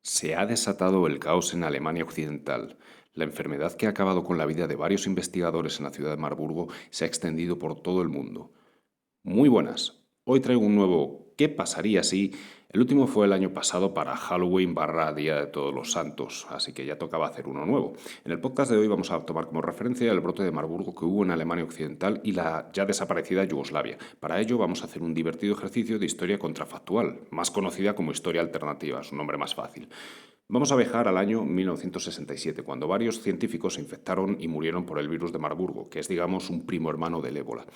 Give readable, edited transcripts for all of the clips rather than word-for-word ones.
Se ha desatado el caos en Alemania Occidental. La enfermedad que ha acabado con la vida de varios investigadores en la ciudad de Marburgo se ha extendido por todo el mundo. Muy buenas. Hoy traigo un nuevo ¿Qué pasaría si? El último fue el año pasado para Halloween / Día de Todos los Santos, así que ya tocaba hacer uno nuevo. En el podcast de hoy vamos a tomar como referencia el brote de Marburgo que hubo en Alemania Occidental y la ya desaparecida Yugoslavia. Para ello vamos a hacer un divertido ejercicio de historia contrafactual, más conocida como historia alternativa, es un nombre más fácil. Vamos a viajar al año 1967, cuando varios científicos se infectaron y murieron por el virus de Marburgo, que es, digamos, un primo hermano del ébola.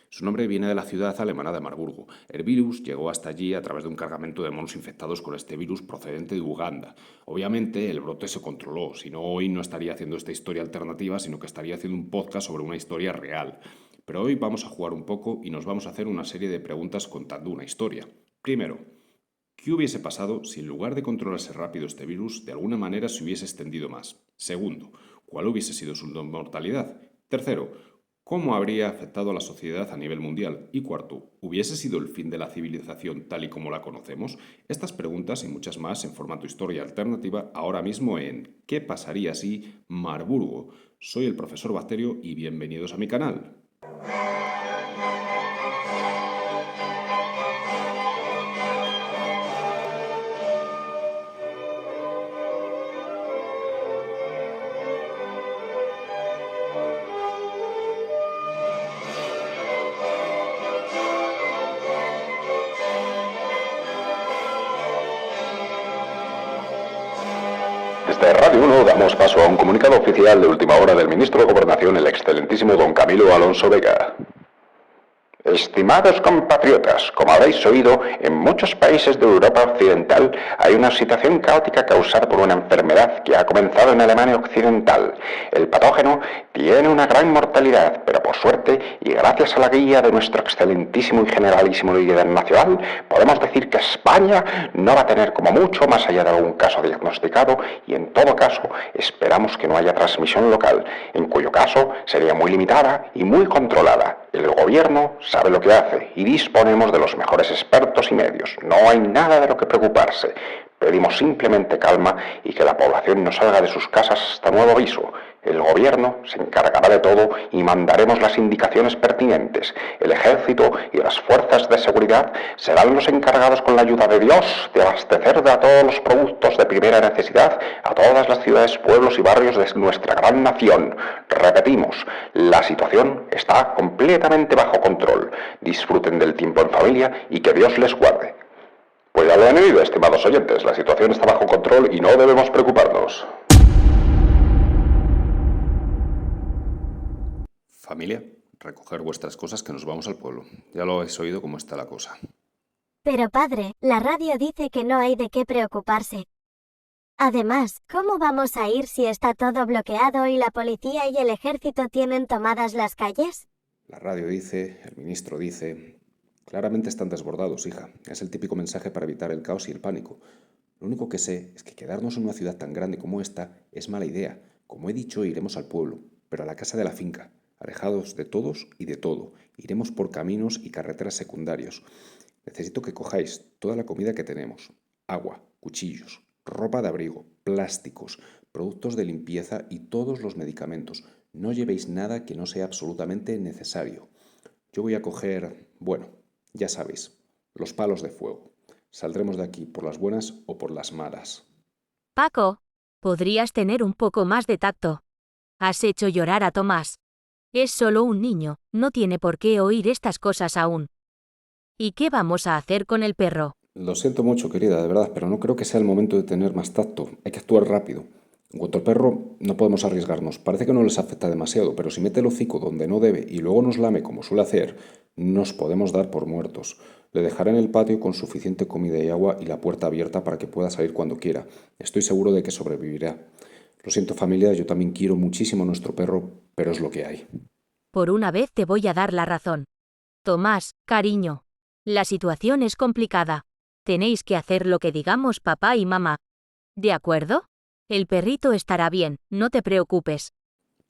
Su nombre viene de la ciudad alemana de Marburgo. El virus llegó hasta allí a través de un cargamento de monos infectados con este virus procedente de Uganda. Obviamente, el brote se controló, si no hoy no estaría haciendo esta historia alternativa, sino que estaría haciendo un podcast sobre una historia real. Pero hoy vamos a jugar un poco y nos vamos a hacer una serie de preguntas contando una historia. Primero, ¿qué hubiese pasado si en lugar de controlarse rápido este virus, de alguna manera se hubiese extendido más? Segundo, ¿cuál hubiese sido su mortalidad? Tercero, ¿cómo habría afectado a la sociedad a nivel mundial? Y cuarto, ¿hubiese sido el fin de la civilización tal y como la conocemos? Estas preguntas y muchas más en formato historia alternativa ahora mismo en ¿Qué pasaría si? Marburgo. Soy el profesor Bacterio y bienvenidos a mi canal. Desde Radio 1 damos paso a un comunicado oficial de última hora del ministro de Gobernación, el excelentísimo don Camilo Alonso Vega. Estimados compatriotas, como habéis oído, en muchos países de Europa Occidental hay una situación caótica causada por una enfermedad que ha comenzado en Alemania Occidental. El patógeno tiene una gran mortalidad, pero por suerte, y gracias a la guía de nuestro excelentísimo y generalísimo líder nacional, podemos decir que España no va a tener como mucho más allá de algún caso diagnosticado y en todo caso esperamos que no haya transmisión local, en cuyo caso sería muy limitada y muy controlada. El gobierno sabe lo que hace y disponemos de los mejores expertos y medios. No hay nada de lo que preocuparse. Pedimos simplemente calma y que la población no salga de sus casas hasta nuevo aviso. El gobierno se encargará de todo y mandaremos las indicaciones pertinentes. El ejército y las fuerzas de seguridad serán los encargados, con la ayuda de Dios, de abastecer de a todos los productos de primera necesidad a todas las ciudades, pueblos y barrios de nuestra gran nación. Repetimos, la situación está completamente bajo control. Disfruten del tiempo en familia y que Dios les guarde. Pues ya lo han oído, estimados oyentes, la situación está bajo control y no debemos preocuparnos. Familia, recoger vuestras cosas que nos vamos al pueblo. Ya lo habéis oído cómo está la cosa. Pero padre, la radio dice que no hay de qué preocuparse. Además, ¿cómo vamos a ir si está todo bloqueado y la policía y el ejército tienen tomadas las calles? La radio dice, el ministro dice... Claramente están desbordados, hija. Es el típico mensaje para evitar el caos y el pánico. Lo único que sé es que quedarnos en una ciudad tan grande como esta es mala idea. Como he dicho, iremos al pueblo, pero a la casa de la finca, alejados de todos y de todo. Iremos por caminos y carreteras secundarios. Necesito que cojáis toda la comida que tenemos. Agua, cuchillos, ropa de abrigo, plásticos, productos de limpieza y todos los medicamentos. No llevéis nada que no sea absolutamente necesario. Yo voy a coger, bueno, ya sabéis, los palos de fuego. Saldremos de aquí por las buenas o por las malas. Paco, podrías tener un poco más de tacto. Has hecho llorar a Tomás. Es solo un niño, no tiene por qué oír estas cosas aún. ¿Y qué vamos a hacer con el perro? Lo siento mucho, querida, de verdad, pero no creo que sea el momento de tener más tacto. Hay que actuar rápido. En cuanto al perro, no podemos arriesgarnos. Parece que no les afecta demasiado, pero si mete el hocico donde no debe y luego nos lame como suele hacer, nos podemos dar por muertos. Le dejaré en el patio con suficiente comida y agua y la puerta abierta para que pueda salir cuando quiera. Estoy seguro de que sobrevivirá. Lo siento, familia, yo también quiero muchísimo a nuestro perro, pero es lo que hay. Por una vez te voy a dar la razón. Tomás, cariño. La situación es complicada. Tenéis que hacer lo que digamos papá y mamá. ¿De acuerdo? El perrito estará bien, no te preocupes.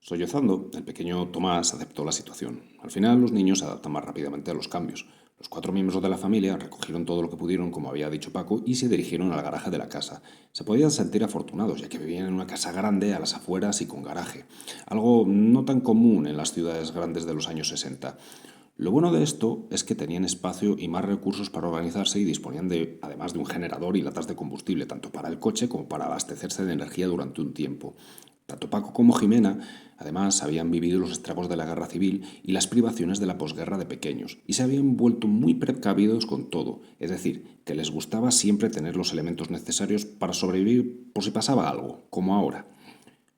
Sollozando, el pequeño Tomás aceptó la situación. Al final, los niños se adaptan más rápidamente a los cambios. Los 4 miembros de la familia recogieron todo lo que pudieron, como había dicho Paco, y se dirigieron al garaje de la casa. Se podían sentir afortunados, ya que vivían en una casa grande a las afueras y con garaje, algo no tan común en las ciudades grandes de los años 60. Lo bueno de esto es que tenían espacio y más recursos para organizarse y disponían además de un generador y latas de combustible, tanto para el coche como para abastecerse de energía durante un tiempo. Tanto Paco como Jimena, además, habían vivido los estragos de la guerra civil y las privaciones de la posguerra de pequeños, y se habían vuelto muy precavidos con todo, es decir, que les gustaba siempre tener los elementos necesarios para sobrevivir por si pasaba algo, como ahora.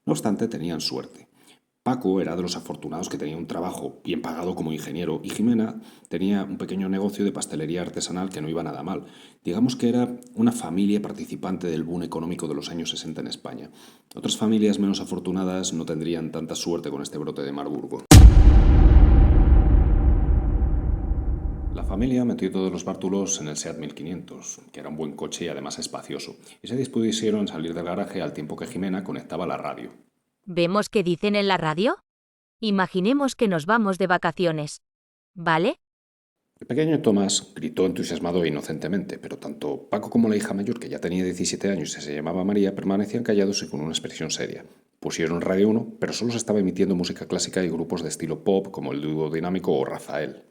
No obstante, tenían suerte. Paco era de los afortunados que tenía un trabajo bien pagado como ingeniero y Jimena tenía un pequeño negocio de pastelería artesanal que no iba nada mal. Digamos que era una familia participante del boom económico de los años 60 en España. Otras familias menos afortunadas no tendrían tanta suerte con este brote de Marburgo. La familia metió todos los bártulos en el Seat 1500, que era un buen coche y además espacioso, y se dispusieron a salir del garaje al tiempo que Jimena conectaba la radio. ¿Vemos qué dicen en la radio? Imaginemos que nos vamos de vacaciones. ¿Vale? El pequeño Tomás gritó entusiasmado e inocentemente, pero tanto Paco como la hija mayor, que ya tenía 17 años y se llamaba María, permanecían callados y con una expresión seria. Pusieron Radio 1, pero solo se estaba emitiendo música clásica y grupos de estilo pop como el Dúo Dinámico o Rafael.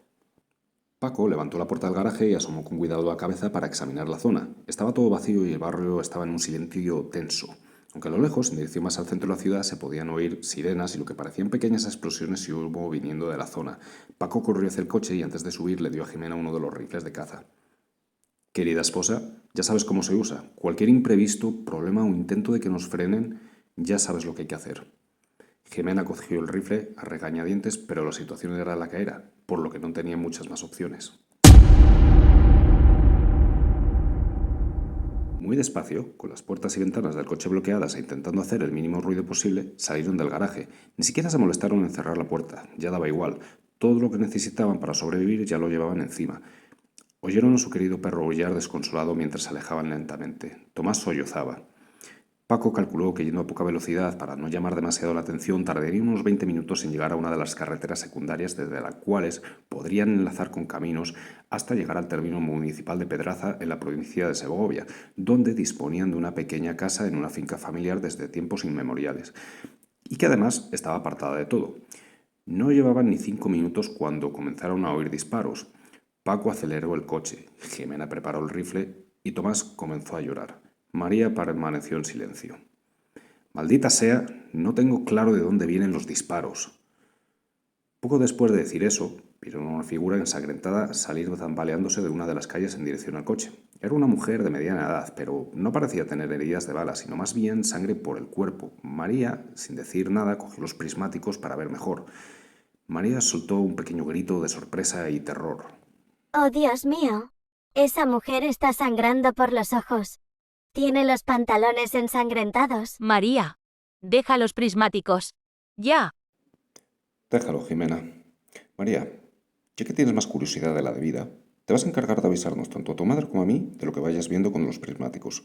Paco levantó la puerta del garaje y asomó con cuidado la cabeza para examinar la zona. Estaba todo vacío y el barrio estaba en un silencio tenso. Aunque a lo lejos, en dirección más al centro de la ciudad, se podían oír sirenas y lo que parecían pequeñas explosiones y humo viniendo de la zona. Paco corrió hacia el coche y antes de subir le dio a Jimena uno de los rifles de caza. Querida esposa, ya sabes cómo se usa. Cualquier imprevisto, problema o intento de que nos frenen, ya sabes lo que hay que hacer. Jimena cogió el rifle a regañadientes, pero la situación era la que era, por lo que no tenía muchas más opciones. Muy despacio, con las puertas y ventanas del coche bloqueadas e intentando hacer el mínimo ruido posible, salieron del garaje. Ni siquiera se molestaron en cerrar la puerta, ya daba igual. Todo lo que necesitaban para sobrevivir ya lo llevaban encima. Oyeron a su querido perro aullar desconsolado mientras se alejaban lentamente. Tomás sollozaba. Paco calculó que yendo a poca velocidad para no llamar demasiado la atención tardaría unos 20 minutos en llegar a una de las carreteras secundarias desde las cuales podrían enlazar con caminos hasta llegar al término municipal de Pedraza en la provincia de Segovia, donde disponían de una pequeña casa en una finca familiar desde tiempos inmemoriales, y que además estaba apartada de todo. No llevaban ni 5 minutos cuando comenzaron a oír disparos. Paco aceleró el coche, Jimena preparó el rifle y Tomás comenzó a llorar. María permaneció en silencio. Maldita sea, no tengo claro de dónde vienen los disparos. Poco después de decir eso, vieron una figura ensangrentada salir tambaleándose de una de las calles en dirección al coche. Era una mujer de mediana edad, pero no parecía tener heridas de bala, sino más bien sangre por el cuerpo. María, sin decir nada, cogió los prismáticos para ver mejor. María soltó un pequeño grito de sorpresa y terror. ¡Oh, Dios mío! Esa mujer está sangrando por los ojos. Tiene los pantalones ensangrentados. María, deja los prismáticos. ¡Ya! Déjalo, Jimena. María, ya que tienes más curiosidad de la debida, te vas a encargar de avisarnos tanto a tu madre como a mí de lo que vayas viendo con los prismáticos.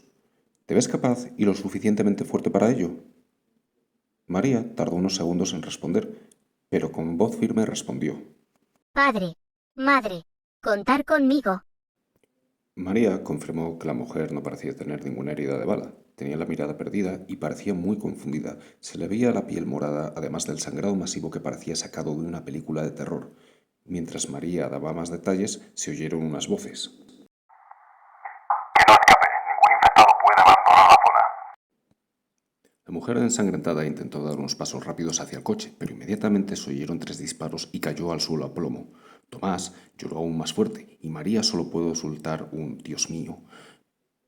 ¿Te ves capaz y lo suficientemente fuerte para ello? María tardó unos segundos en responder, pero con voz firme respondió. Padre, madre, contar conmigo. María confirmó que la mujer no parecía tener ninguna herida de bala. Tenía la mirada perdida y parecía muy confundida. Se le veía la piel morada, además del sangrado masivo que parecía sacado de una película de terror. Mientras María daba más detalles, se oyeron unas voces. Que no escape. Ningún infectado puede abandonar la zona. La mujer ensangrentada intentó dar unos pasos rápidos hacia el coche, pero inmediatamente se oyeron 3 disparos y cayó al suelo a plomo. Tomás lloró aún más fuerte y María solo pudo soltar un «Dios mío».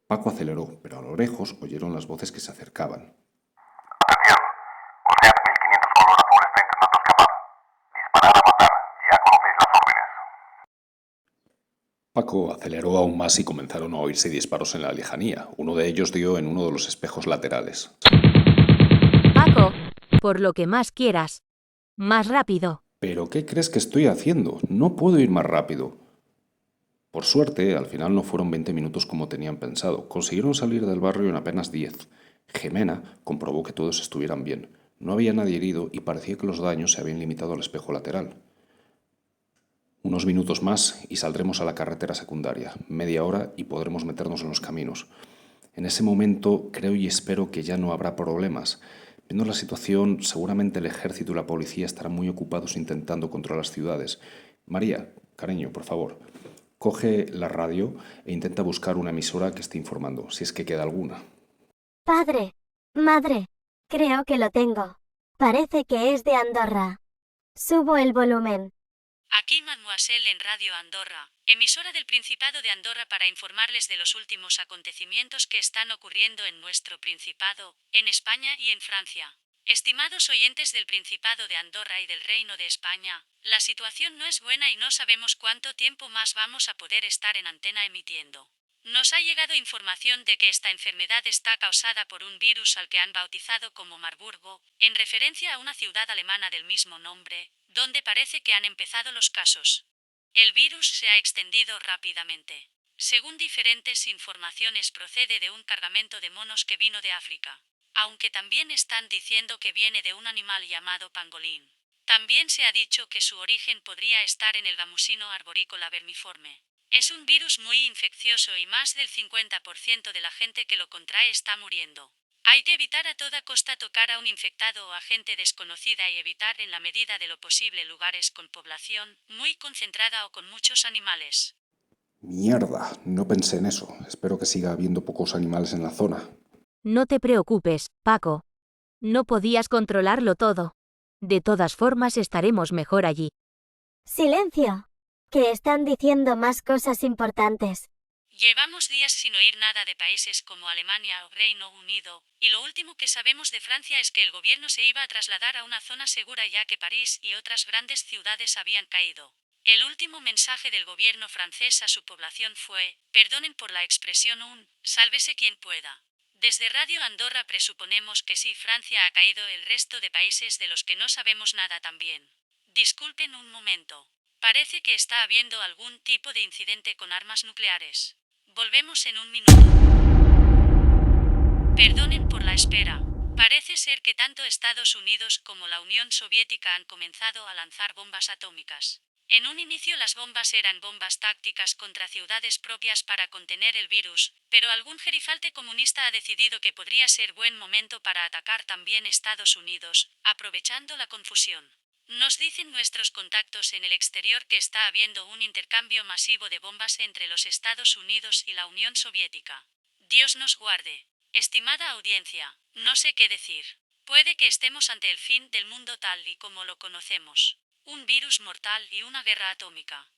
Paco aceleró, pero a lo lejos oyeron las voces que se acercaban. Atención. Un Seat 1500 color azul está intentando escapar. Disparar a matar. Ya conocéis las órdenes. Paco aceleró aún más y comenzaron a oírse disparos en la lejanía. Uno de ellos dio en uno de los espejos laterales. Paco, por lo que más quieras. Más rápido. ¿Pero qué crees que estoy haciendo? No puedo ir más rápido. Por suerte, al final no fueron 20 minutos como tenían pensado. Consiguieron salir del barrio en apenas 10. Jimena comprobó que todos estuvieran bien. No había nadie herido y parecía que los daños se habían limitado al espejo lateral. Unos minutos más y saldremos a la carretera secundaria. Media hora y podremos meternos en los caminos. En ese momento creo y espero que ya no habrá problemas. Viendo la situación, seguramente el ejército y la policía estarán muy ocupados intentando controlar las ciudades. María, cariño, por favor, coge la radio e intenta buscar una emisora que esté informando, si es que queda alguna. Padre, madre, creo que lo tengo. Parece que es de Andorra. Subo el volumen. Aquí Mademoiselle en Radio Andorra, emisora del Principado de Andorra para informarles de los últimos acontecimientos que están ocurriendo en nuestro Principado, en España y en Francia. Estimados oyentes del Principado de Andorra y del Reino de España, la situación no es buena y no sabemos cuánto tiempo más vamos a poder estar en antena emitiendo. Nos ha llegado información de que esta enfermedad está causada por un virus al que han bautizado como Marburgo, en referencia a una ciudad alemana del mismo nombre, donde parece que han empezado los casos. El virus se ha extendido rápidamente. Según diferentes informaciones, procede de un cargamento de monos que vino de África, aunque también están diciendo que viene de un animal llamado pangolín. También se ha dicho que su origen podría estar en el gamusino arborícola vermiforme. Es un virus muy infeccioso y más del 50% de la gente que lo contrae está muriendo. Hay que evitar a toda costa tocar a un infectado o a gente desconocida y evitar en la medida de lo posible lugares con población muy concentrada o con muchos animales. Mierda, no pensé en eso. Espero que siga habiendo pocos animales en la zona. No te preocupes, Paco. No podías controlarlo todo. De todas formas estaremos mejor allí. Silencio. Que están diciendo más cosas importantes. Llevamos días sin oír nada de países como Alemania o Reino Unido, y lo último que sabemos de Francia es que el gobierno se iba a trasladar a una zona segura ya que París y otras grandes ciudades habían caído. El último mensaje del gobierno francés a su población fue, perdonen por la expresión sálvese quien pueda. Desde Radio Andorra presuponemos que si Francia ha caído, el resto de países de los que no sabemos nada también. Disculpen un momento. Parece que está habiendo algún tipo de incidente con armas nucleares. Volvemos en un minuto. Perdonen por la espera. Parece ser que tanto Estados Unidos como la Unión Soviética han comenzado a lanzar bombas atómicas. En un inicio las bombas eran bombas tácticas contra ciudades propias para contener el virus, pero algún gerifalte comunista ha decidido que podría ser buen momento para atacar también Estados Unidos, aprovechando la confusión. Nos dicen nuestros contactos en el exterior que está habiendo un intercambio masivo de bombas entre los Estados Unidos y la Unión Soviética. Dios nos guarde. Estimada audiencia, no sé qué decir. Puede que estemos ante el fin del mundo tal y como lo conocemos. Un virus mortal y una guerra atómica.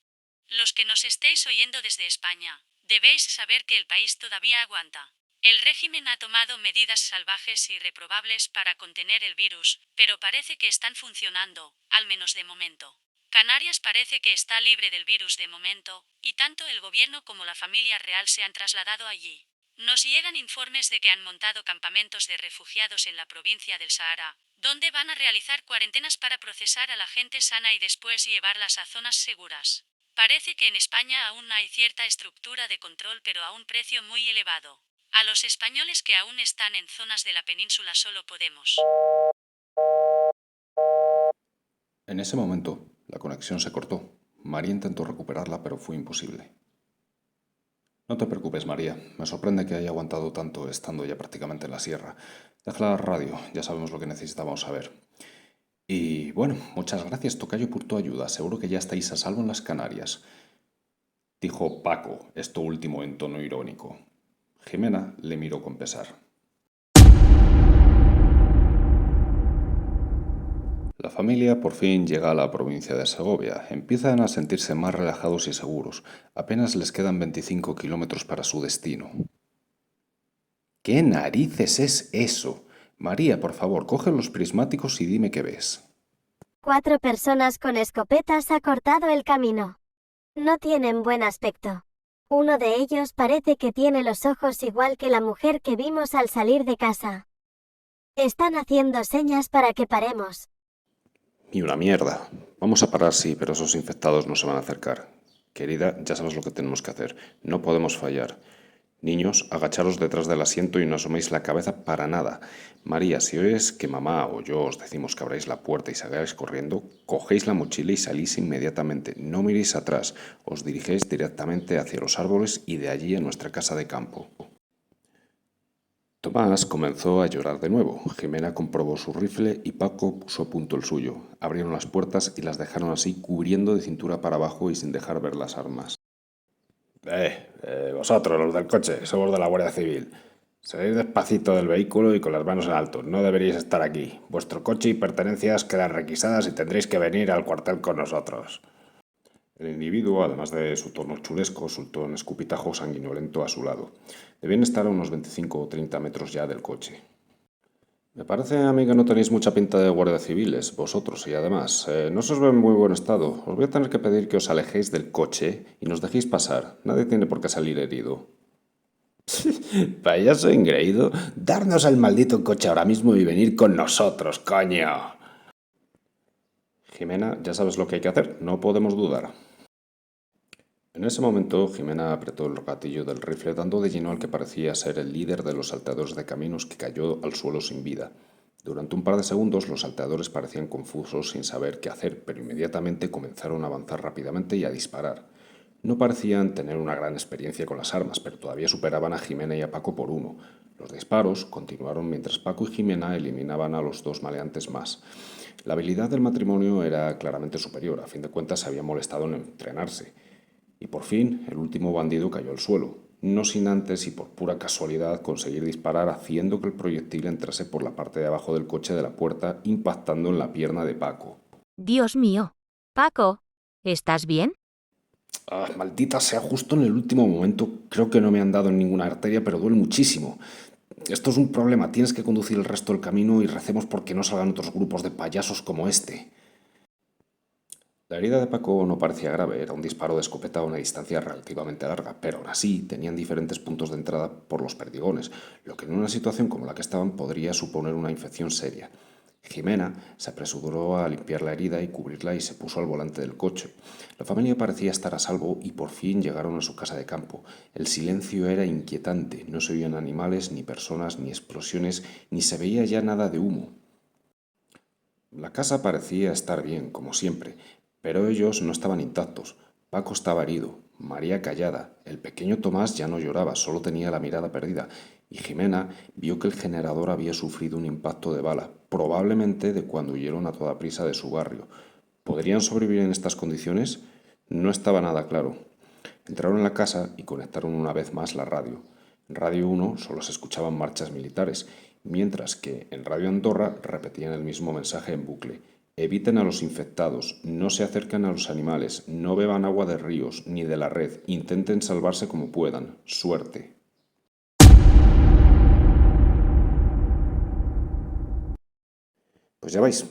Los que nos estéis oyendo desde España, debéis saber que el país todavía aguanta. El régimen ha tomado medidas salvajes y reprobables para contener el virus, pero parece que están funcionando, al menos de momento. Canarias parece que está libre del virus de momento, y tanto el gobierno como la familia real se han trasladado allí. Nos llegan informes de que han montado campamentos de refugiados en la provincia del Sahara, donde van a realizar cuarentenas para procesar a la gente sana y después llevarlas a zonas seguras. Parece que en España aún hay cierta estructura de control, pero a un precio muy elevado. A los españoles que aún están en zonas de la península solo podemos. En ese momento, la conexión se cortó. María intentó recuperarla, pero fue imposible. No te preocupes, María. Me sorprende que haya aguantado tanto estando ya prácticamente en la sierra. Deja la radio, ya sabemos lo que necesitábamos saber. Y bueno, muchas gracias, tocayo, por tu ayuda. Seguro que ya estáis a salvo en las Canarias. Dijo Paco, esto último en tono irónico. Jimena le miró con pesar. La familia por fin llega a la provincia de Segovia. Empiezan a sentirse más relajados y seguros. Apenas les quedan 25 kilómetros para su destino. ¿Qué narices es eso? María, por favor, coge los prismáticos y dime qué ves. 4 personas con escopetas ha cortado el camino. No tienen buen aspecto. Uno de ellos parece que tiene los ojos igual que la mujer que vimos al salir de casa. Están haciendo señas para que paremos. Ni una mierda. Vamos a parar, sí, pero esos infectados no se van a acercar. Querida, ya sabes lo que tenemos que hacer. No podemos fallar. Niños, agacharos detrás del asiento y no asoméis la cabeza para nada. María, si oís que mamá o yo os decimos que abráis la puerta y salgáis corriendo, cogéis la mochila y salís inmediatamente. No miréis atrás, os dirigéis directamente hacia los árboles y de allí a nuestra casa de campo. Tomás comenzó a llorar de nuevo. Jimena comprobó su rifle y Paco puso a punto el suyo. Abrieron las puertas y las dejaron así, cubriendo de cintura para abajo y sin dejar ver las armas. Vosotros, los del coche, somos de la Guardia Civil. Salid despacito del vehículo y con las manos en alto. No deberíais estar aquí. Vuestro coche y pertenencias quedan requisadas y tendréis que venir al cuartel con nosotros. El individuo, además de su tono chulesco, soltó un escupitajo sanguinolento a su lado. Debían estar a unos 25 o 30 metros ya del coche. Me parece a mí que no tenéis mucha pinta de guardias civiles, vosotros, y además, no se os ve en muy buen estado. Os voy a tener que pedir que os alejéis del coche y nos dejéis pasar. Nadie tiene por qué salir herido. Payaso engreído, darnos el maldito coche ahora mismo y venir con nosotros, coño. Jimena, ya sabes lo que hay que hacer, no podemos dudar. En ese momento, Jimena apretó el gatillo del rifle dando de lleno al que parecía ser el líder de los salteadores de caminos, que cayó al suelo sin vida. Durante un par de segundos los salteadores parecían confusos sin saber qué hacer, pero inmediatamente comenzaron a avanzar rápidamente y a disparar. No parecían tener una gran experiencia con las armas, pero todavía superaban a Jimena y a Paco por uno. Los disparos continuaron mientras Paco y Jimena eliminaban a los dos maleantes más. La habilidad del matrimonio era claramente superior, a fin de cuentas se había molestado en entrenarse. Y por fin el último bandido cayó al suelo, no sin antes y por pura casualidad conseguir disparar haciendo que el proyectil entrase por la parte de abajo del coche de la puerta, impactando en la pierna de Paco. Dios mío. Paco, ¿estás bien? Maldita sea, justo en el último momento. Creo que no me han dado en ninguna arteria, pero duele muchísimo. Esto es un problema, tienes que conducir el resto del camino y recemos porque no salgan otros grupos de payasos como este. La herida de Paco no parecía grave, era un disparo de escopeta a una distancia relativamente larga, pero aún así tenían diferentes puntos de entrada por los perdigones, lo que en una situación como la que estaban podría suponer una infección seria. Jimena se apresuró a limpiar la herida y cubrirla y se puso al volante del coche. La familia parecía estar a salvo y por fin llegaron a su casa de campo. El silencio era inquietante, no se oían animales, ni personas, ni explosiones, ni se veía ya nada de humo. La casa parecía estar bien, como siempre, pero ellos no estaban intactos. Paco estaba herido, María callada, el pequeño Tomás ya no lloraba, solo tenía la mirada perdida, y Jimena vio que el generador había sufrido un impacto de bala, probablemente de cuando huyeron a toda prisa de su barrio. ¿Podrían sobrevivir en estas condiciones? No estaba nada claro. Entraron en la casa y conectaron una vez más la radio. En Radio 1 solo se escuchaban marchas militares, mientras que en Radio Andorra repetían el mismo mensaje en bucle. Eviten a los infectados, no se acerquen a los animales, no beban agua de ríos ni de la red, intenten salvarse como puedan. Suerte. Pues ya veis,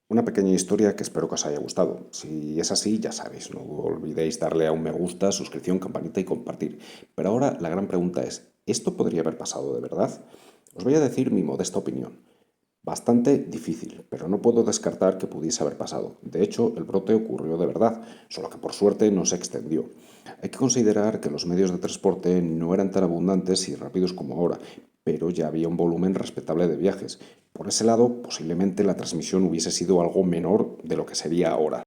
una pequeña historia que espero que os haya gustado. Si es así, ya sabéis, no olvidéis darle a un me gusta, suscripción, campanita y compartir. Pero ahora la gran pregunta es, ¿esto podría haber pasado de verdad? Os voy a decir mi modesta opinión. Bastante difícil, pero no puedo descartar que pudiese haber pasado. De hecho, el brote ocurrió de verdad, solo que por suerte no se extendió. Hay que considerar que los medios de transporte no eran tan abundantes y rápidos como ahora, pero ya había un volumen respetable de viajes. Por ese lado, posiblemente la transmisión hubiese sido algo menor de lo que sería ahora.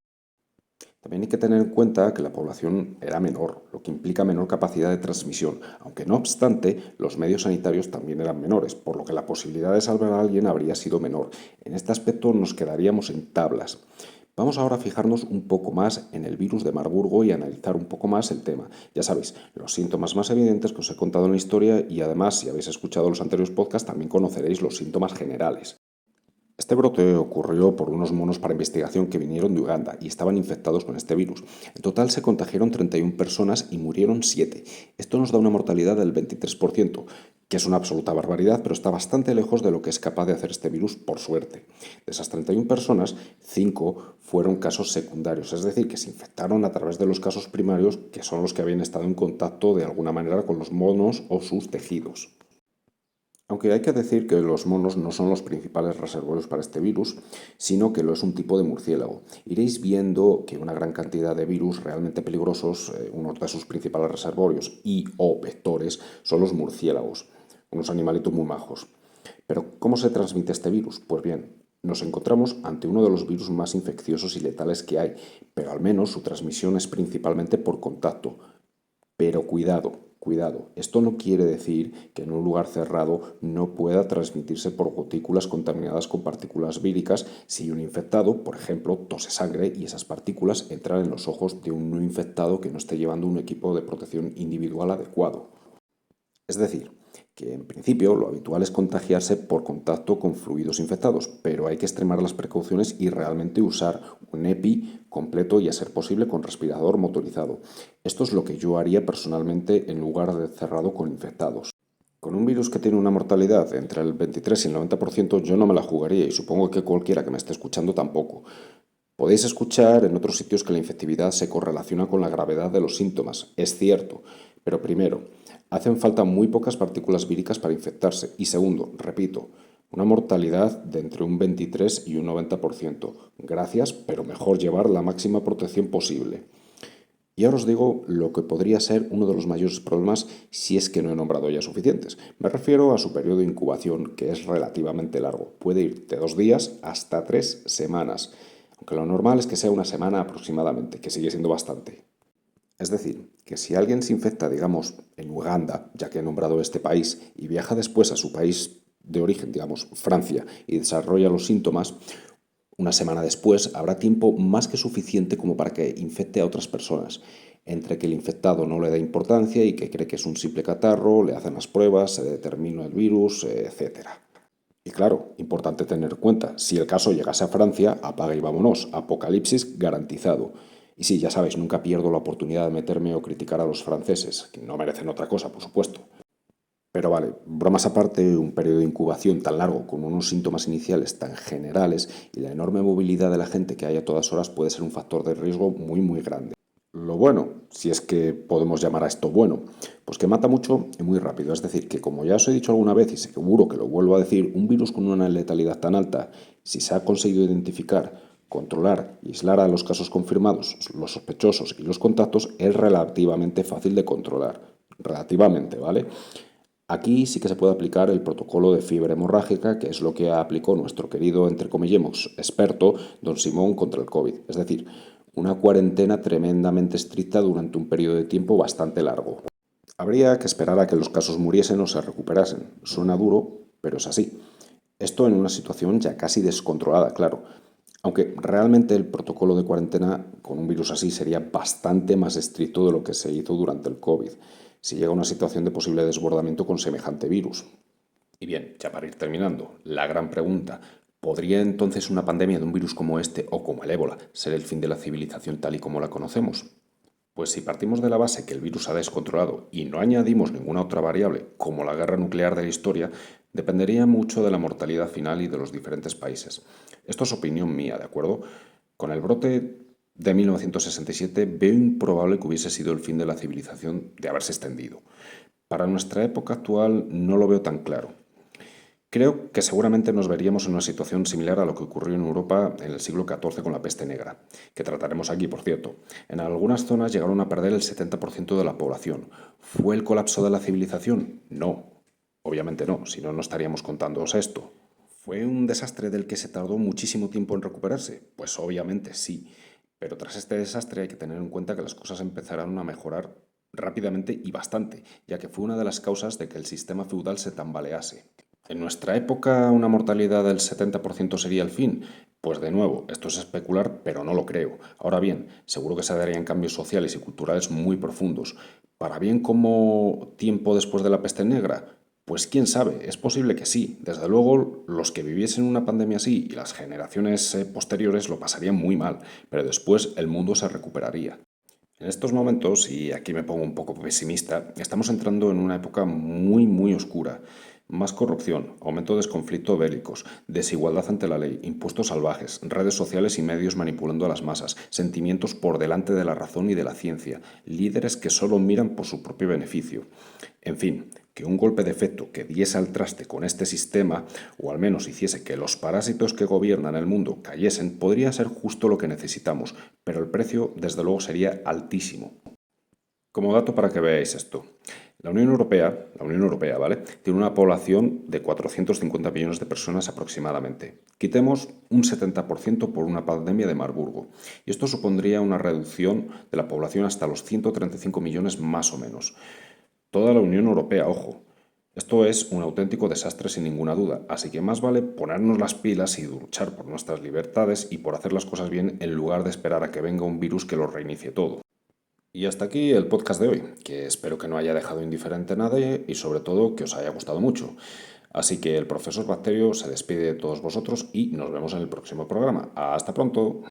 También hay que tener en cuenta que la población era menor, lo que implica menor capacidad de transmisión, aunque no obstante, los medios sanitarios también eran menores, por lo que la posibilidad de salvar a alguien habría sido menor. En este aspecto nos quedaríamos en tablas. Vamos ahora a fijarnos un poco más en el virus de Marburgo y analizar un poco más el tema. Ya sabéis, los síntomas más evidentes que os he contado en la historia y además, si habéis escuchado los anteriores podcasts, también conoceréis los síntomas generales. Este brote ocurrió por unos monos para investigación que vinieron de Uganda y estaban infectados con este virus. En total se contagiaron 31 personas y murieron 7. Esto nos da una mortalidad del 23%, que es una absoluta barbaridad, pero está bastante lejos de lo que es capaz de hacer este virus, por suerte. De esas 31 personas, 5 fueron casos secundarios, es decir, que se infectaron a través de los casos primarios, que son los que habían estado en contacto de alguna manera con los monos o sus tejidos. Aunque hay que decir que los monos no son los principales reservorios para este virus, sino que lo es un tipo de murciélago. Iréis viendo que una gran cantidad de virus realmente peligrosos, uno de sus principales reservorios y o vectores, son los murciélagos, unos animalitos muy majos. Pero, ¿cómo se transmite este virus? Pues bien, nos encontramos ante uno de los virus más infecciosos y letales que hay, pero al menos su transmisión es principalmente por contacto. Pero cuidado, esto no quiere decir que en un lugar cerrado no pueda transmitirse por gotículas contaminadas con partículas víricas si un infectado, por ejemplo, tose sangre y esas partículas entran en los ojos de un no infectado que no esté llevando un equipo de protección individual adecuado. Es decir, que en principio lo habitual es contagiarse por contacto con fluidos infectados, pero hay que extremar las precauciones y realmente usar un EPI completo y a ser posible con respirador motorizado. Esto es lo que yo haría personalmente en lugar de cerrado con infectados. Con un virus que tiene una mortalidad entre el 23 y el 90% yo no me la jugaría y supongo que cualquiera que me esté escuchando tampoco. Podéis escuchar en otros sitios que la infectividad se correlaciona con la gravedad de los síntomas, es cierto, pero primero, hacen falta muy pocas partículas víricas para infectarse y segundo, repito, una mortalidad de entre un 23 y un 90%. Gracias, pero mejor llevar la máxima protección posible. Y ahora os digo lo que podría ser uno de los mayores problemas si es que no he nombrado ya suficientes. Me refiero a su periodo de incubación, que es relativamente largo. Puede ir de 2 días hasta 3 semanas, aunque lo normal es que sea una semana aproximadamente, que sigue siendo bastante. Es decir, que si alguien se infecta, digamos, en Uganda, ya que he nombrado este país, y viaja después a su país de origen, digamos, Francia, y desarrolla los síntomas, una semana después habrá tiempo más que suficiente como para que infecte a otras personas. Entre que el infectado no le da importancia y que cree que es un simple catarro, le hacen las pruebas, se determina el virus, etc. Y claro, importante tener en cuenta, si el caso llegase a Francia, apaga y vámonos, apocalipsis garantizado. Y sí, ya sabéis, nunca pierdo la oportunidad de meterme o criticar a los franceses, que no merecen otra cosa, por supuesto. Pero vale, bromas aparte, un periodo de incubación tan largo, con unos síntomas iniciales tan generales y la enorme movilidad de la gente que hay a todas horas puede ser un factor de riesgo muy grande. Lo bueno, si es que podemos llamar a esto bueno, pues que mata mucho y muy rápido. Es decir, que como ya os he dicho alguna vez y seguro que lo vuelvo a decir, un virus con una letalidad tan alta, si se ha conseguido identificar, controlar y aislar a los casos confirmados, los sospechosos y los contactos, es relativamente fácil de controlar. Relativamente, ¿vale? Aquí sí que se puede aplicar el protocolo de fiebre hemorrágica, que es lo que aplicó nuestro querido, entre comillas, experto, don Simón, contra el COVID. Es decir, una cuarentena tremendamente estricta durante un periodo de tiempo bastante largo. Habría que esperar a que los casos muriesen o se recuperasen. Suena duro, pero es así. Esto en una situación ya casi descontrolada, claro. Aunque realmente el protocolo de cuarentena con un virus así sería bastante más estricto de lo que se hizo durante el COVID, si llega a una situación de posible desbordamiento con semejante virus. Y bien, ya para ir terminando, la gran pregunta, ¿podría entonces una pandemia de un virus como este o como el ébola ser el fin de la civilización tal y como la conocemos? Pues si partimos de la base que el virus ha descontrolado y no añadimos ninguna otra variable, como la guerra nuclear de la historia, dependería mucho de la mortalidad final y de los diferentes países. Esto es opinión mía, ¿de acuerdo? Con el brote de 1967 veo improbable que hubiese sido el fin de la civilización de haberse extendido. Para nuestra época actual no lo veo tan claro. Creo que seguramente nos veríamos en una situación similar a lo que ocurrió en Europa en el siglo XIV con la peste negra, que trataremos aquí, por cierto. En algunas zonas llegaron a perder el 70% de la población. ¿Fue el colapso de la civilización? No, obviamente no, si no, no estaríamos contándoos esto. ¿Fue un desastre del que se tardó muchísimo tiempo en recuperarse? Pues obviamente sí, pero tras este desastre hay que tener en cuenta que las cosas empezaron a mejorar rápidamente y bastante, ya que fue una de las causas de que el sistema feudal se tambalease. ¿En nuestra época una mortalidad del 70% sería el fin? Pues de nuevo, esto es especular, pero no lo creo. Ahora bien, seguro que se darían cambios sociales y culturales muy profundos. ¿Para bien como tiempo después de la peste negra? Pues quién sabe, es posible que sí. Desde luego, los que viviesen una pandemia así y las generaciones posteriores lo pasarían muy mal, pero después el mundo se recuperaría. En estos momentos, y aquí me pongo un poco pesimista, estamos entrando en una época muy oscura. Más corrupción, aumento de conflictos bélicos, desigualdad ante la ley, impuestos salvajes, redes sociales y medios manipulando a las masas, sentimientos por delante de la razón y de la ciencia, líderes que solo miran por su propio beneficio. En fin, que un golpe de efecto que diese al traste con este sistema, o al menos hiciese que los parásitos que gobiernan el mundo cayesen, podría ser justo lo que necesitamos, pero el precio desde luego sería altísimo. Como dato para que veáis esto, la Unión Europea, ¿vale?, tiene una población de 450 millones de personas aproximadamente. Quitemos un 70% por una pandemia de Marburgo, y esto supondría una reducción de la población hasta los 135 millones más o menos. Toda la Unión Europea, ojo. Esto es un auténtico desastre sin ninguna duda, así que más vale ponernos las pilas y luchar por nuestras libertades y por hacer las cosas bien en lugar de esperar a que venga un virus que lo reinicie todo. Y hasta aquí el podcast de hoy, que espero que no haya dejado indiferente a nadie y sobre todo que os haya gustado mucho. Así que el profesor Bacterio se despide de todos vosotros y nos vemos en el próximo programa. ¡Hasta pronto!